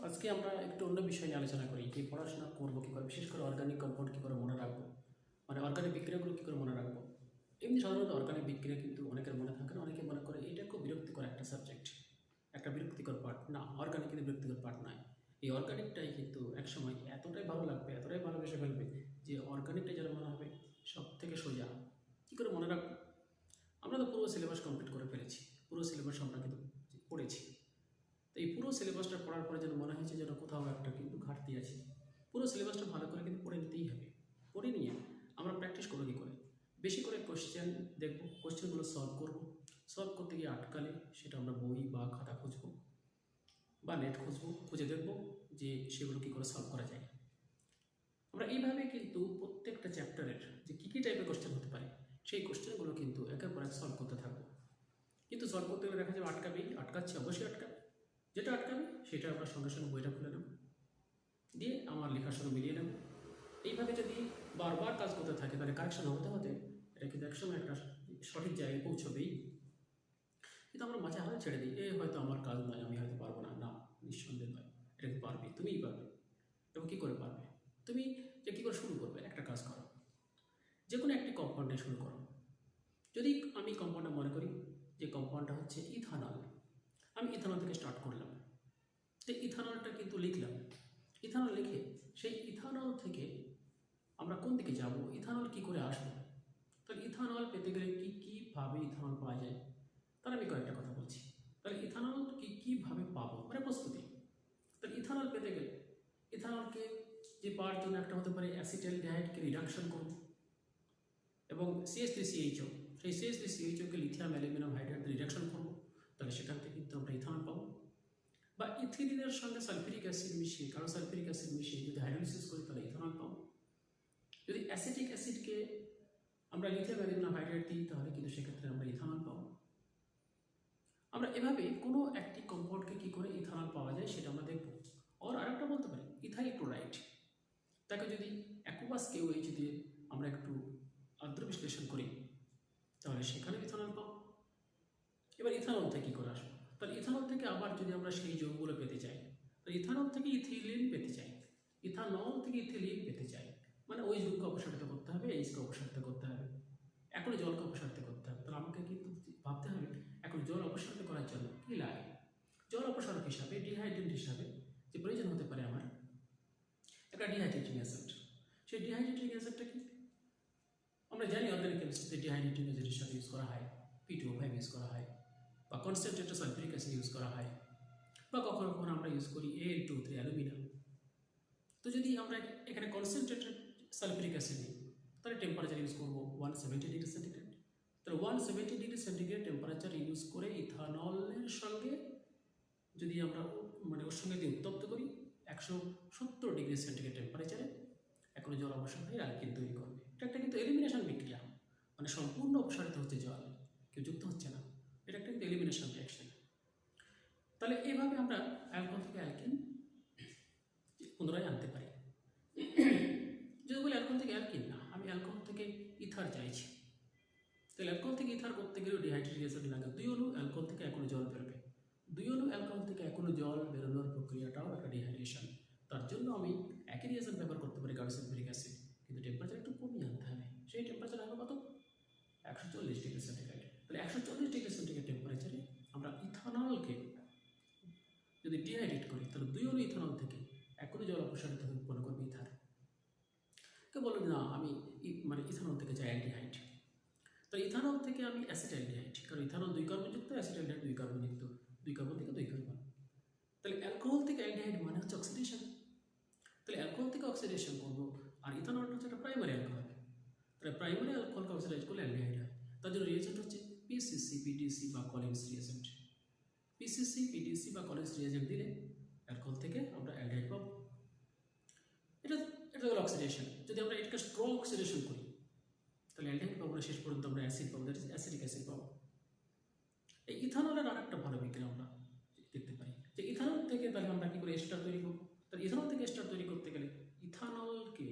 আজকে আমরা একটু অন্য বিষয় নিয়ে আলোচনা করি যে পড়াশোনা করবো কী করে, বিশেষ করে অর্গানিক কম্পাউন্ড কী করে মনে রাখবো, মানে অর্গানিক বিক্রিয়াগুলো কী করে মনে রাখবো। এমনি সাধারণত অর্গানিক বিক্রিয়া কিন্তু অনেকের মনে থাকে না, অনেকে মনে করে এটা খুব বিরক্তিকর একটা সাবজেক্ট, একটা বিরক্তিকর পার্ট। না, অর্গানিক কিন্তু বিরক্তিকর পার্ট নয়। এই অর্গানিকটাই কিন্তু একসময় এতটাই ভালো লাগবে, এতটাই ভালোবেসে ফেলবে যে অর্গানিকটা যেন মনে হবে সব থেকে সোজা। কী করে মনে রাখবো? আমরা তো পুরো সিলেবাস কমপ্লিট করে ফেলেছি, পুরো সিলেবাস আমরা কিন্তু পড়েছি। তো এই পুরো সিলেবাসটা পড়ার পরে যেন মনে হয়েছে যেন কোথাও একটা কিন্তু ঘাটতি আছে। পুরো সিলেবাসটা ভালো করে কিন্তু পড়ে নিতেই হবে। পড়ে নিয়ে আমরা প্র্যাকটিস করবো কী করে, বেশি করে কোশ্চেন দেখবো, কোশ্চেনগুলো সলভ করবো। সলভ করতে গিয়ে আটকালে সেটা আমরা বই বা খাতা খুঁজবো বা নেট খুঁজবো, খুঁজে দেখবো যে সেগুলো কী করে সলভ করা যায়। আমরা এইভাবে কিন্তু প্রত্যেকটা চ্যাপ্টারের যে কী কী টাইপের কোশ্চেন হতে পারে সেই কোশ্চেনগুলো কিন্তু একের পর এক সলভ করতে থাকবো। কিন্তু সলভ করতে গেলে দেখা যাবে আটকাচ্ছে, অবশ্যই আটকাবে। যেটা আটকাবে সেটা আমরা সঙ্গে সঙ্গে বইটা খুলে নেব, দিয়ে আমার লেখার সঙ্গে মিলিয়ে নেব। এইভাবে যদি বারবার কাজ করতে থাকে তাহলে কারেকশন হতে হতে এটা কিন্তু একসময় একটা সঠিক জায়গায় পৌঁছবেই। কিন্তু আমরা মাঝে হাতে ছেড়ে দিই, হয়তো আমার কাজ নয়, আমি হয়তো পারবো না। না, নিঃসন্দেহ নয়, এটা কিন্তু পারবে, তুমিই পারবে। এবং কী করে পারবে? তুমি যে কী করে শুরু করবে, একটা কাজ করো, যে কোনো একটি কম্পাউন্ডে শুরু করো। যদি আমি কম্পাউন্ডটা মনে করি যে কম্পাউন্ডটা হচ্ছে ইথানল, আমি ইথানল থেকে স্টার্ট করলাম। তো ইথানলটা কিন্তু লিখলাম, ইথানল লিখে সেই ইথানল থেকে আমরা কোন দিকে যাব, ইথানল কি করে আসবো, তাহলে ইথানল পেতে গেলে কীভাবে ইথানল পাওয়া যায়, তাহলে আমি কয়েকটা কথা বলছি। তাহলে ইথানল কীভাবে পাবো, মানে প্রস্তুতি। তাহলে ইথানল পেতে গেলে ইথানলকে যে পাওয়ার জন্য একটা হতে পারে অ্যাসিটালডিহাইডকে রিডাকশন করব এবং CH3CHO, সেই CH3CHOকে লিথিয়াম অ্যালুমিনিয়াম হাইড্রাইড রিডাকশন করব, তাহলে সেখান থেকে কিন্তু আমরা ইথানল পাবো। বা ইথিলিনের সঙ্গে সালফিউরিক অ্যাসিড মিশিয়ে, কারো সালফিউরিক অ্যাসিড মিশিয়ে যদি হাইড্রোলাইসিস করি তাহলে ইথানল পাবো। যদি অ্যাসিটিক অ্যাসিডকে আমরা লিথিয়াম অ্যালুমিনিয়াম হাইড্রাইড দিই তাহলে কিন্তু সেক্ষেত্রে আমরা ইথানল পাবো। আমরা এভাবে কোনো একটি কম্পাউন্ডকে কী করে ইথানল পাওয়া যায় সেটা আমরা দেখব। আরেকটা বলতে পারি ইথাইল ক্লোরাইড, তাকে যদি অ্যাকুয়াস KOH দিয়ে আমরা একটু আর্দ্র বিশ্লেষণ করি তাহলে সেখানে ইথানল পাবো। এবার ইথানল থেকে কী করে আসবো, তাহলে ইথানল থেকে আবার যদি আমরা সেই যৌগগুলো পেতে চাই, তাহলে ইথানল থেকে ইথিলিন পেতে চাই, ইথানল থেকে ইথিলিন পেতে চাই, মানে ওই যৌগকে অপসারিত করতে হবে, এইচকে অপসারিত করতে হবে, এখন জলকে অপসারিত করতে হবে। তাহলে আমাকে কিন্তু ভাবতে হবে এখন জল অপসারিত করার জন্য কী লাগে। জল অপসারক হিসাবে, ডিহাইড্রেন্ট হিসাবে যে প্রয়োজন হতে পারে আমার একটা ডিহাইড্রেটিং অ্যাসিড। সেই ডিহাইড্রেটিং অ্যাসিডটা কি আমরা জানি, অর্গানিক কেমিস্ট্রিতে ডিহাইড্রেটিং অ্যাসিডের সাথে ইউজ করা হয় P2O5 ইউজ করা হয়, বা কনসেন্ট্রেটেড সালফিউরিক অ্যাসিড ইউজ করা হয়, বা কখনো কখনো আমরা ইউজ করি Al2O3 অ্যালুমিনিয়াম। তো যদি আমরা এখানে কনসেন্ট্রেটেড সালফিউরিক অ্যাসিড নিই তাহলে টেম্পারেচার ইউজ করবো 170 ডিগ্রি সেন্টিগ্রেড। তাহলে 170 ডিগ্রি সেন্টিগ্রেড টেম্পারেচার ইউজ করে ইথানলের সঙ্গে যদি আমরা মানে ওর সঙ্গে যদি উত্তপ্ত করি 170 ডিগ্রি সেন্টিগ্রেড টেম্পারেচারে এখন জল অপসারণ হয়ে অ্যালকিন তৈরি করবে। এটা একটা কিন্তু এলিমিনেশন বিক্রিয়া, মানে সম্পূর্ণ অপসারিত হচ্ছে জল, কেউ যুক্ত হচ্ছে না, এটা একটা কিন্তু এলিমিনেশন রিয়াকশন। তাহলে এইভাবে আমরা অ্যালকোহল থেকে অ্যালকিন পুনরায় আনতে পারি। যদি বলি অ্যালকোহল থেকে অ্যালকিন না, আমি অ্যালকোহল থেকে ইথার চাইছি, তাহলে অ্যালকোহল থেকে ইথার করতে গেলেও ডিহাইড্রেটিং অ্যাসিড লাগে। 2 অণু অ্যালকোহল থেকে এখনো জল বেরোবে, 2 অণু অ্যালকোহল থেকে এখনো জল বেরোনোর প্রক্রিয়াটাও একটা ডিহাইড্রেশন। তার জন্য আমি একই রিয়েজেন্ট ব্যবহার করতে পারি, সালফিউরিক অ্যাসিড, কিন্তু টেম্পারেচার একটু কমিয়ে আনতে হবে। সেই টেম্পারেচার হবে কত, 140 ডিগ্রি সেন্টিগ্রেড। তাহলে 140 ডিগ্রি সেন্টিগ্রেড টেম্পারেচারে আমরা ইথানলকে যদি ডিহাইড্রেট করি তাহলে 2 অণু ইথানল থেকে এখনো জল অপসারিত হয়ে উৎপন্ন করবে ইথার। কেউ বলবেন না আমি মানে ইথানল থেকে চাই অ্যালডিহাইড, তো ইথানল থেকে আমি অ্যাসিটালডিহাইড, কারণ ইথানল 2 কার্বনযুক্ত, অ্যাসিটালডিহাইড 2 কার্বনযুক্ত, 2 কার্বন থেকে 2 কার্বন। তাহলে অ্যালকোহল থেকে অ্যালডিহাইড মানে হচ্ছে অক্সিডেশন, তাহলে অ্যালকোহল থেকে অক্সিডেশন করবো, আর ইথানলটা হচ্ছে একটা প্রাইমারি অ্যালকোহল। তাহলে প্রাইমারি অ্যালকোহলকে অক্সিডাইজ করলে অ্যালডিহাইড হয়। তার জন্য রিয়েজেন্ট হচ্ছে PCC, PDC বা কলিন্স রিয়েজেন্ট। PCC, PDC বা কলিন্স রিয়েজেন্ট দিলে অ্যালকোহল থেকে আমরা অ্যালডিহাইড পাবো। এটা হলো অক্সিডেশন। যদি আমরা এটাকে স্ট্রং অক্সিডেশন করি তাহলে অ্যালডিহাইড পাবো না, শেষ পর্যন্ত আমরা অ্যাসিড পাবো, দ্যাট ইজ অ্যাসিডিক অ্যাসিড পাবো। এই ইথানলের আর একটা ভালো বিক্রিয়া আমরা দেখতে পাই যে ইথানল থেকে তাহলে আমরা কী করে এস্টার তৈরি করবো। তাহলে ইথানল থেকে এস্টার তৈরি করতে গেলে ইথানলকে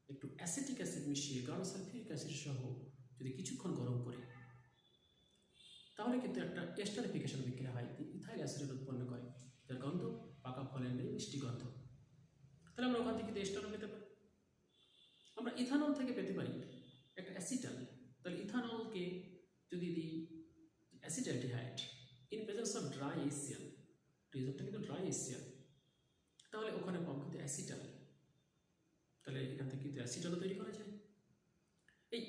একটু অ্যাসিটিক অ্যাসিড মিশিয়ে গাঢ় সালফিউরিক অ্যাসিড সহ যদি কিছুক্ষণ গরম করি তাহলে কিন্তু একটা এস্টারিফিকেশন বিক্রিয়া হয়, ইথাইল অ্যাসিড উৎপন্ন করে, যার গন্ধ পাকা ফল ফলের নেই মিষ্টি গন্ধ। তাহলে আমরা ওখান থেকে এস্টারও পেতে পারি। আমরা ইথানল থেকে পেতে পারি একটা অ্যাসিটাল। তাহলে ইথানলকে যদি দিই acetaldehyde in presence of dry HCl, রিজনটা কিন্তু ড্রাই HCl, তাহলে ওখানে পাবো কিন্তু অ্যাসিটাল। তাহলে এখান থেকে কিন্তু অ্যাসিটালও তৈরি করা যায়। এই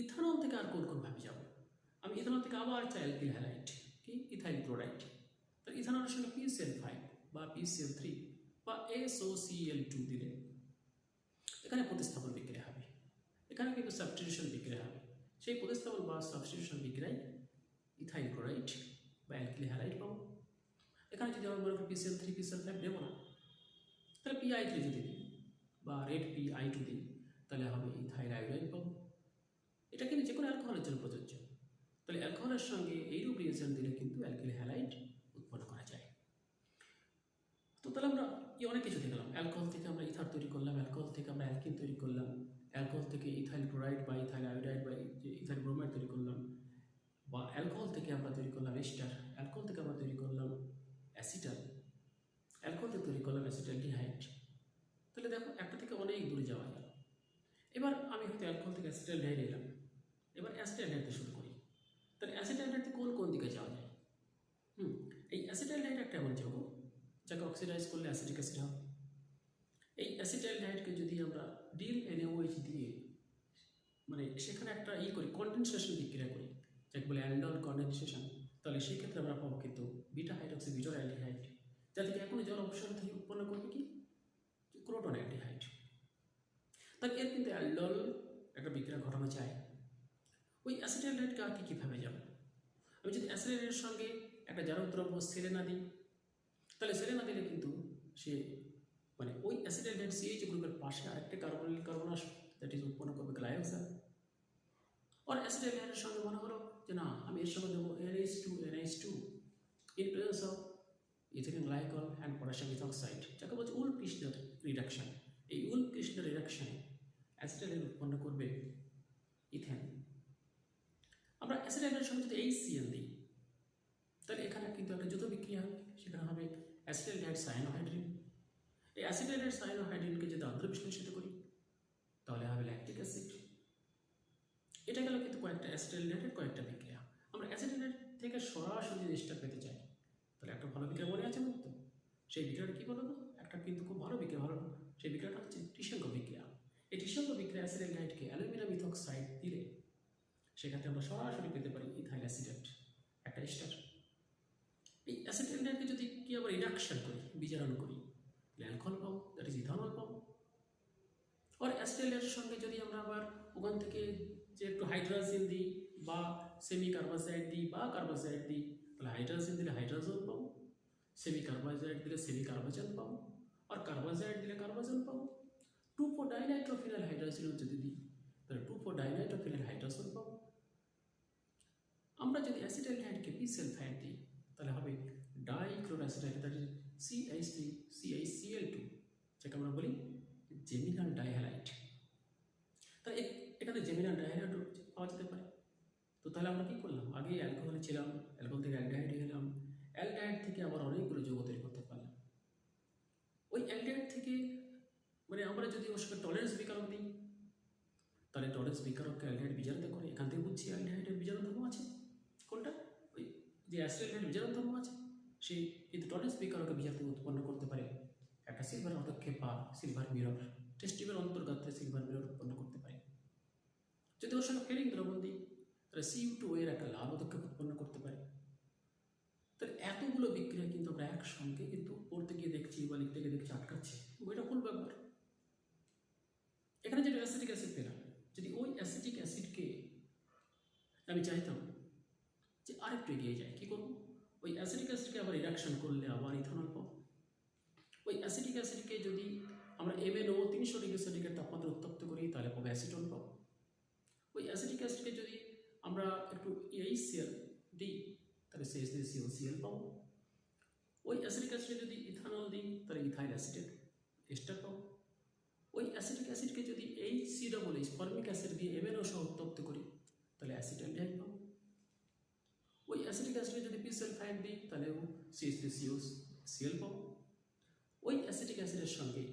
ইথানল থেকে আর কোন ভাবে যাব? আমি ইথানল থেকে আবার চাই অ্যালকিল হ্যালাইড, কি ইথাইল ক্লোরাইড। তো ইথানলের সঙ্গে PCl5 বা PCl3 বা SOCl2 দিলে এখানে প্রতিস্থাপন বিক্রিয়া হবে, এখানে কিন্তু সাবস্টিটিউশন বিক্রিয়া হবে। সেই প্রতিস্থাপন বা সাবস্টিটিউশন বিক্রিয়ায় ইথাইল ক্লোরাইড বা অ্যালকিল হ্যালাইড পাবো। এখানে যদি আমরা মনে করি PCl3 PCl5 দেবো না, তাহলে PI3 যদি দিই বা রেড PI2 দিই, তাহলে হবে ইথাইল আয়োডাইড পাবো। এটা কিন্তু যে কোনো অ্যালকোহলের জন্য প্রযোজ্য। তাহলে অ্যালকোহলের সঙ্গে এইরূপ রিয়েকশন দিলে কিন্তু অ্যালকিল হ্যালাইড উৎপন্ন করা যায়। তো তাহলে আমরা অনেক কিছু দেখলাম। অ্যালকোহল থেকে আমরা ইথার তৈরি করলাম, অ্যালকোহল থেকে আমরা অ্যালকিন তৈরি করলাম, অ্যালকোহল থেকে ইথাইল ক্লোরাইড বা ইথাইল আয়োডাইড বা ইথাইল ব্রোমাইড তৈরি করলাম, বা অ্যালকোহল থেকে আমরা তৈরি করলাম এস্টার, অ্যালকোহল থেকে আমরা তৈরি করলাম অ্যাসিটাল, অ্যালকোহল থেকে তৈরি করলাম অ্যাসিটালডিহাইড। তাহলে দেখো একটা থেকে অনেক দূরে যাওয়া গেল। এবার আমি হয়তো অ্যালকোহল থেকে অ্যাসিটালডিহাইড এলাম, এবার অ্যাসিটালডিহাইড শুরু করি। তাহলে অ্যাসিটালডিহাইড কোন দিকে যাওয়া যায়? এই অ্যাসিটালডিহাইড একটা এমন যৌগ যাকে অক্সিডাইজ করলে অ্যাসিটিক অ্যাসিড হবে। এই অ্যাসিটালডিহাইডকে যদি আমরা ডিল NaOH দিয়ে মানে সেখানে একটা করি, কন্ডেনসেশন বিক্রিয়া করি, যাকে বলে অ্যালডল কন্ডেনসেশন, তাহলে সেই ক্ষেত্রে আমরা পাবো কিন্তু বিটা হাইড্রক্সি বিটার অ্যালডিহাইড, যা থেকে এখনই জল অপসারণ থেকে উৎপন্ন করবে কি ক্রোটন অ্যালডিহাইড। তাহলে এর কিন্তু অ্যালডল একটা বিক্রিয়া ঘটানো যায়। ওই অ্যাসিটালডিহাইডকে আর কীভাবে যাবে? আমি যদি অ্যাসিটালডিহাইডের সঙ্গে একটা জারক দ্রব্য সেলেনা দিই, তাহলে সেলেনা দিলে কিন্তু সে মানে ওই অ্যাসিটালডিহাইড CH গ্রুপের পাশে আরেকটা কার্বনিল কার্বন আসবে, দ্যাট ইজ উৎপন্ন করবে গ্লাইকোজেন। আর অ্যাসিটালডিহাইডের সঙ্গে মনে হলো যে না, আমি এর সঙ্গে দেবো NH2 in presence of ethylene glycol and potassium ethoxide, যাকে বলছে উল-কির্শনার রিডাকশন। এই উল-কির্শনার রিডাকশনে অ্যাসিটালডিহাইড উৎপন্ন করবে ইথেন। আমরা অ্যাসিটালডিহাইডের সঙ্গে যদি HCl দিই, তাহলে এখানে কিন্তু একটা যৌথ বিক্রিয়া হবে, সেখানে হবে অ্যাসিটালডিহাইড সায়ানোহাইড্রিন। এই অ্যাসিটালডিহাইড সায়ানোহাইড্রিনকে যদি আন্ধ্র বিশ্লেষিত করি, তাহলে হবে ল্যাকটিক অ্যাসিড। এটা গেল কিন্তু কয়েকটা অ্যাসিটালডিহাইডের কয়েকটা বিক্রিয়া। আমরা অ্যাসিটালডিহাইড থেকে সরাসরি যদি এস্টার পেতে চাই, তাহলে একটা ভালো বিক্রিয়া মনে আছে তো? সেই বিক্রিয়াটা কী বলতো? একটা কিন্তু খুব ভালো বিক্রিয়া, সেই বিক্রিয়াটা হচ্ছে টিসেঙ্কো বিক্রিয়া। এই টিসেঙ্কো বিক্রিয়া অ্যাসিটালডিহাইডকে অ্যালুমিনিয়াম ইথক্সাইড দিলে সেক্ষেত্রে আমরা সরাসরি পেতে পারি ইথাইল অ্যাসিটেট, একটা এস্টার। এই অ্যাসিটালডিহাইডকে যদি কি আবার রিডাকশন করি, বিজারণ করি, অ্যালকোহল পাবো, দ্যাট ইজ ইথানল পাবো। আর অ্যাসিটালডিহাইডের সঙ্গে যদি আমরা আবার ওখান থেকে যে একটু হাইড্রোজেন দিই বা সেমি কার্বক্সাইড দিই বা কার্বক্সাইড দিই, তাহলে হাইড্রোজেন দিলে হাইড্রোজেন পাবো, সেমি কার্বক্সাইড দিলে সেমি কার্বজেন পাবো, আর কার্বক্সাইড দিলে কার্বজেন পাবো। 2,4-ডাইনাইট্রোফিনাইল হাইড্রোজেন যদি দিই, তাহলে 2,4-ডাইনাইট্রোফিনাইল হাইড্রোজেন পাবো। আমরা যদি অ্যাসিটালডিহাইডকে PCl5 দিই, তাহলে হবে ডাইক্লোরোঅ্যাসিটাইল, দ্যাট ইজ CH3CHCl2, যাকে আমরা বলি জেমিনাল ডাইহ্যালাইড। তাহলে এখানে জেমিনাল ডাইহ্যালাইড পাওয়া যেতে পারে। তো তাহলে আমরা কী করলাম? আগে অ্যালকোহলে ছিলাম, অ্যালকোহল থেকে অ্যালডিহাইডে গেলাম, অ্যালডিহাইড থেকে আবার অনেকগুলো যৌগ তৈরি করতে পারলাম। ওই অ্যালডিহাইড থেকে মানে আমরা যদি ওর সঙ্গে টলারেন্স বিকারক দিই, তাহলে টলারেন্স বিকারককে অ্যালডিহাইড বিজারণ করে। এখান থেকে বুঝছি অ্যালডিহাইডের বিজারণ ধর্ম আছে কোনটা? ওই যে অ্যাসিটালডিহাইড বিজারণ ধর্ম আছে, সেই কিন্তু টলারেন্স বিকারকে বিজার থেকে উৎপন্ন করতে পারে একটা সিলভার পদক্ষেপ বা সিলভার মিরর, টেস্ট টিউবের অন্তর্গতে সিলভার মিরর উৎপন্ন করতে পারে। যদি ওর সঙ্গে ফেরিং দ্রবণ দিই, তাহলে Cu2 এর একটা লাল পদক্ষেপ উৎপন্ন করতে পারে। তাহলে এতগুলো বিক্রিয়া কিন্তু আমরা একসঙ্গে কিন্তু পড়তে গিয়ে দেখছি বা লিখতে গিয়ে দেখছি আটকাচ্ছি, ওইটা ভুল ব্যাপার। এখানে যেটা অ্যাসিটিক অ্যাসিড পেলাম, যদি ওই অ্যাসিটিক অ্যাসিডকে আমি চাইতাম যে আরেকটু এগিয়ে যায়, কী করবো? ওই অ্যাসিটিক অ্যাসিডকে আবার রিডাকশন করলে আবার ইথানল পাবো। ওই অ্যাসিটিক অ্যাসিডকে যদি আমরা MnO 300 ডিগ্রি সেন্টিগ্রেড তাপমাত্রা উত্তপ্ত করি, তাহলে পাবো অ্যাসিটন পাবো। ওই অ্যাসিটিক অ্যাসিডকে যদি আমরা একটু HCl দিই, তাহলে CH3COCl পাবো। ওই অ্যাসিটিক অ্যাসিডে যদি ইথানল দিই, তাহলে ইথাইল অ্যাসিটেট এস্টার পাবো। ওই অ্যাসিটিক অ্যাসিডকে যদি HCOOH ফর্মিক অ্যাসিড দিয়ে MnO সহ উত্তপ্ত করি, তাহলে অ্যাসিটালডিহাইড পাবো। ওই অ্যাসিটিক অ্যাসিডে যদি PCl5 দিই, তাহলে CH3COCl পাবো। ওই অ্যাসিটিক অ্যাসিডের সঙ্গে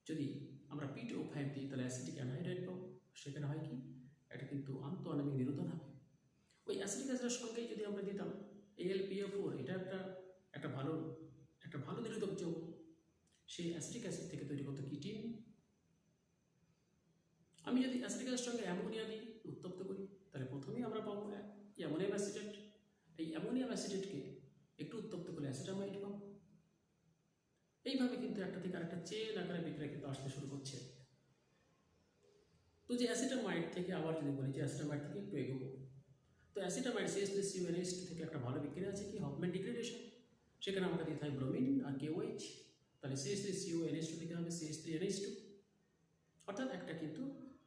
যদি আমরা P2O5 দিই তাহলে অ্যাসিটিক অ্যানহাইড্রাইড পাবো। সেখানে হয় কি, এটা কিন্তু আন্তঃআণবিক নিরোধন হবে। ওই অ্যাসিটিক অ্যাসিডের সঙ্গেই যদি আমরা দিতাম AlPO4, এটা একটা ভালো নিরোধক যৌগ। সেই অ্যাসিটিক অ্যাসিড থেকে তৈরি করতো কিটিন। আমি যদি অ্যাসিটিক অ্যাসিডের সঙ্গে অ্যামোনিয়া দিই, উত্তপ্ত করি, তাহলে প্রথমেই আমরা পাবো অ্যামোনিয়াম অ্যাসিটেট। এই অ্যামোনিয়াম অ্যাসিটেটকে একটু উত্তপ্ত করলে অ্যাসিটামাইড পাবো। এইভাবে কিন্তু একটা থেকে আরেকটা চেন আকারে বিক্রিয়া কিন্তু আসতে শুরু করছে। তো যে অ্যাসিটামাইড থেকে আবার যদি বলি যে অ্যাসিটামাইড থেকে একটু এগোবো, তো অ্যাসিটামাইড CH3CuNH2 থেকে একটা ভালো বিক্রিয়া আছে কি, হফম্যান ডিগ্রেডেশন। সেখানে আমাকে দিতে হয় ব্রোমিন আর KOH, তাহলে CH3CuNH2 থেকে হবে CH3NH2, অর্থাৎ একটা কিন্তু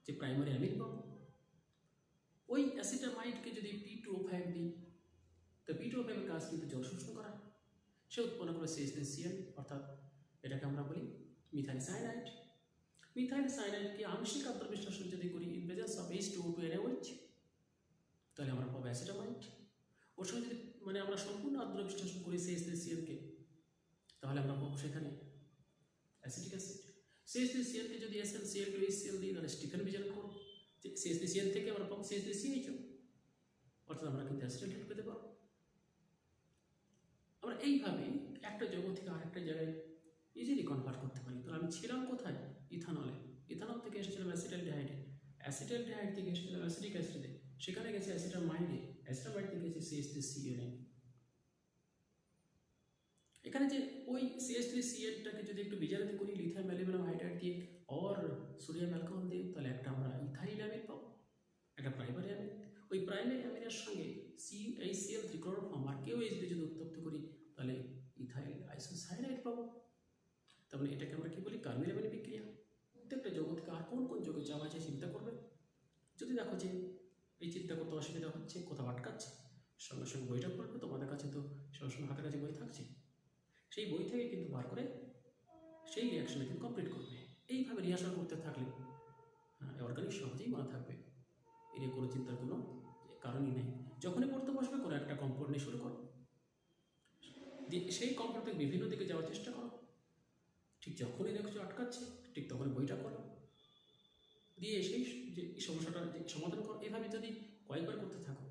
যে প্রাইমারি অ্যামিন পাবো। ওই অ্যাসিটামাইডকে যদি P2O5 দিই, তো P2O5 এর কাজ কিন্তু জল শোষণ করা। সে উৎপন্ন করে CH3Cl, অর্থাৎ এটাকে আমরা বলি মিথাইল সায়ানাইড। মিথাইল সায়ানাইডকে আংশিক আদ্রবিশ্লেষণ যদি করি ইন প্রেজেন্স অফ H2O2NaOH, তাহলে আমরা পাবো অ্যাসিটামাইড। ওর সঙ্গে যদি আমরা সম্পূর্ণ আদ্রবিশ্লেষণ করি CH3Cl-কে, তাহলে আমরা পাবো সেখানে অ্যাসিটিক অ্যাসিড। CH3Cl-কে যদি SnCl2HCl দিই, তাহলে স্টিফেন বিজন করব যে CH3Cl থেকে আমরা পাবো CH3CHO, অর্থাৎ আমরা কিন্তু অ্যাসিটেট পেতে পারবো। আমরা এইভাবে একটা যৌগ থেকে আরেকটা জায়গায় ইজিলি কনভার্ট করতে পারি। তো আমি ছিলাম কোথায়, ইথানলে, ইথানল থেকে এসেছিলাম অ্যাসিটালডিহাইডে, অ্যাসিটালডিহাইড থেকে এসেছিলাম অ্যাসিটিক অ্যাসিডে, সেখানে গেছে অ্যাসিটামাইডে, অ্যাসিটামাইড থেকে গেছে CH3CuN। এখানে যে ওই CH3Cl-টাকে যদি একটু বিজারিত করি লিথিয়াম অ্যালুমিনিয়াম হাইড্রাইড দিয়ে আর সোডিয়াম অ্যালকোহল দিয়ে, তাহলে একটা আমরা ইথাইল অ্যামিন পাবো, একটা প্রাইমারি অ্যামিন। ওই প্রাইমারি অ্যামিনের সঙ্গে CaCl3 ক্লোরোফর্ম আর KOH দিয়ে যদি উত্তপ্ত করি, তাহলে ইথাইল আইসোসায়ানাইড পাবো। তার মানে এটাকে আমরা কি বলি, কার্মিল অ্যামিন বিক্রিয়া। প্রত্যেকটা যৌগ থেকে আর কোন কোন যৌগে যাওয়া যায় চিন্তা করবে। যদি দেখো যে এই চিন্তা করতে অসুবিধা হচ্ছে, কোথাও আটকাচ্ছে, সঙ্গে সঙ্গে বইটা পড়বে। তোমাদের কাছে তো সবসময় হাতের কাছে বই থাকছে, সেই বই থেকে কিন্তু বার করে সেই রিয়াকশনে কিন্তু কমপ্লিট করবে। এইভাবে রিহার্সাল করতে থাকলে অর্গানিক সহজেই মনে থাকবে। এর কোনো চিন্তার কোনো কারণই নেই। যখনই পড়তে বসবে কোনো একটা কম্পাউন্ড নিয়ে শুরু করো, সেই কম্পাউন্ড থেকে বিভিন্ন দিকে যাওয়ার চেষ্টা করো। ঠিক যখনই দেখছো আটকাচ্ছে, ঠিক তখনই বইটা করো, দিয়ে সেই যে সমস্যাটা সমাধান করো। এভাবে যদি কয়েকবার করতে থাকো,